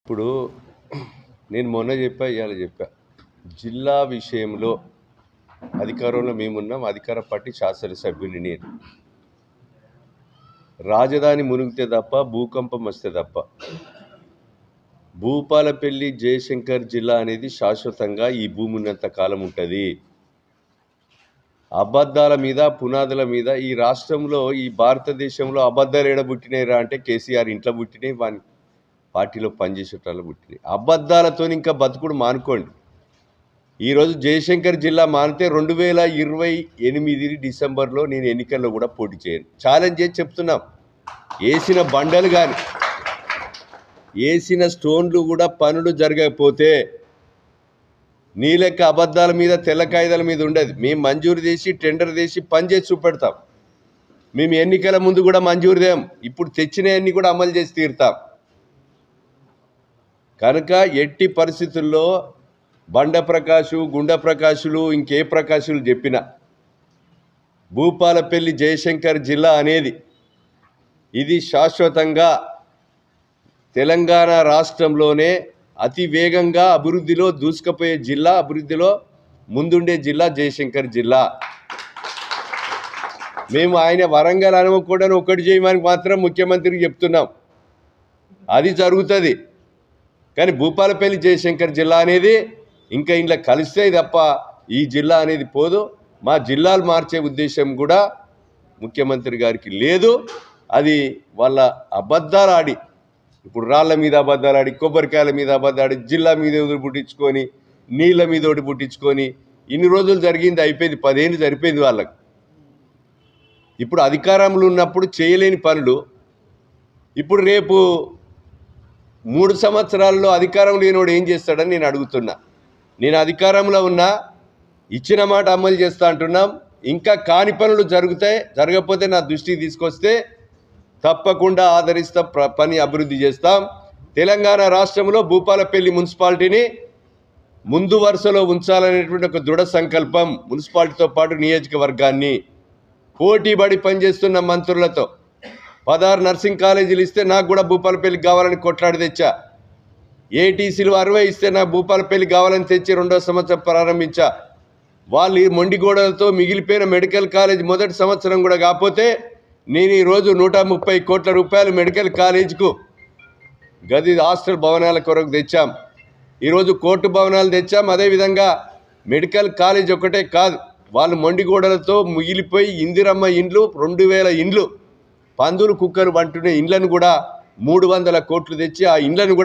ఇప్పుడు నేను మొన్న చెప్పా, ఇవాళ చెప్పా, జిల్లా విషయంలో అధికారంలో మేమున్నాం. అధికార పార్టీ శాసనసభ్యుని నేను. రాజధాని మునిగితే తప్ప, భూకంపం వస్తే తప్ప భూపాలపల్లి జయశంకర్ జిల్లా అనేది శాశ్వతంగా ఈ భూమి ఉన్నంత కాలం ఉంటుంది. అబద్ధాల మీద, పునాదుల మీద ఈ రాష్ట్రంలో, ఈ భారతదేశంలో అబద్ధాలు ఎడబుట్టినాయిరా అంటే కేసీఆర్ ఇంట్లో పుట్టినాయి, వాని పార్టీలో పనిచేసేటట్లు పుట్టినాయి. అబద్ధాలతో ఇంకా బతుకుడు మానుకోండి. ఈరోజు జయశంకర్ జిల్లా మానితే 2028 డిసెంబర్లో నేను ఎన్నికల్లో కూడా పోటీ చేయను. ఛాలెంజ్ చేసి చెప్తున్నాం. వేసిన బండలు కానీ, వేసిన స్టోన్లు కూడా పనులు జరగకపోతే నీ లెక్క అబద్ధాల మీద, తెల్ల కాగితాల మీద ఉండదు. మేము మంజూరు చేసి, టెండర్ చేసి, పని చేసి చూపెడతాం. మేము ఎన్నికల ముందు కూడా మంజూరు చేయం. ఇప్పుడు తెచ్చినవన్నీ కూడా అమలు చేసి తీరుతాం. కనుక ఎట్టి పరిస్థితుల్లో బండ ప్రకాశు, గుండ ప్రకాశులు, ఇంకే ప్రకాశులు చెప్పిన భూపాలపల్లి జయశంకర్ జిల్లా అనేది ఇది శాశ్వతంగా తెలంగాణ రాష్ట్రంలోనే అతి వేగంగా అభివృద్ధిలో దూసుకుపోయే జిల్లా, అభివృద్ధిలో ముందుండే జిల్లా జయశంకర్ జిల్లా. మేము ఆయన వరంగల్ అనుకోవడం ఒకటి చేయమని మాత్రం ముఖ్యమంత్రికి చెప్తున్నాం. అది జరుగుతుంది. కానీ భూపాలపల్లి జయశంకర్ జిల్లా అనేది ఇంకా ఇంట్లో కలిస్తే తప్ప ఈ జిల్లా అనేది పోదు. మా జిల్లాలు మార్చే ఉద్దేశం కూడా ముఖ్యమంత్రి గారికి లేదు. అది వాళ్ళ అబద్ధాలు ఆడి, ఇప్పుడు రాళ్ల మీద అబద్ధాలు ఆడి, కొబ్బరికాయల మీద అబద్ధాడి, జిల్లా మీద ఒకటి పుట్టించుకొని, నీళ్ళ మీద ఒకటి పుట్టించుకొని ఇన్ని రోజులు జరిగింది. అయిపోయింది. 10 ఏళ్ళు సరిపోయింది వాళ్ళకు. ఇప్పుడు అధికారంలో ఉన్నప్పుడు చేయలేని పనులు ఇప్పుడు రేపు 3 సంవత్సరాల్లో అధికారం లేనివాడు ఏం చేస్తాడని నేను అడుగుతున్నా. నేను అధికారంలో ఉన్నా, ఇచ్చిన మాట అమలు చేస్తా అంటున్నాం. ఇంకా కాని పనులు జరగకపోతే నా దృష్టికి తీసుకొస్తే తప్పకుండా ఆదరిస్తాం, పని అభివృద్ధి చేస్తాం. తెలంగాణ రాష్ట్రంలో భూపాలపల్లి మున్సిపాలిటీని ముందు వరుసలో ఉంచాలనేటువంటి ఒక దృఢ సంకల్పం మున్సిపాలిటీతో పాటు నియోజకవర్గాన్ని పోటీపడి పనిచేస్తున్న మంత్రులతో 16 నర్సింగ్ కాలేజీలు ఇస్తే నాకు కూడా భూపాలపల్లికి కావాలని కొట్లాడి తెచ్చా. ఏటీసీలు 60 ఇస్తే నాకు భూపాలపల్లి కావాలని తెచ్చి 2వ సంవత్సరం ప్రారంభించా. వాళ్ళు మొండిగోడలతో మిగిలిపోయిన మెడికల్ కాలేజ్ మొదటి సంవత్సరం కూడా కాకపోతే నేను ఈరోజు 130 కోట్ల రూపాయలు మెడికల్ కాలేజ్కు గది హాస్టల్ భవనాల కొరకు తెచ్చాం. ఈరోజు కోర్టు భవనాలు తెచ్చాం. అదేవిధంగా మెడికల్ కాలేజ్ ఒకటే కాదు, వాళ్ళు మొండిగోడలతో మిగిలిపోయి ఇందిరమ్మ ఇండ్లు, 2000 ఇండ్లు, పందులు కుక్కలు వంటున్న ఇండ్లను కూడా 300 కోట్లు తెచ్చి ఆ ఇండ్లను కూడా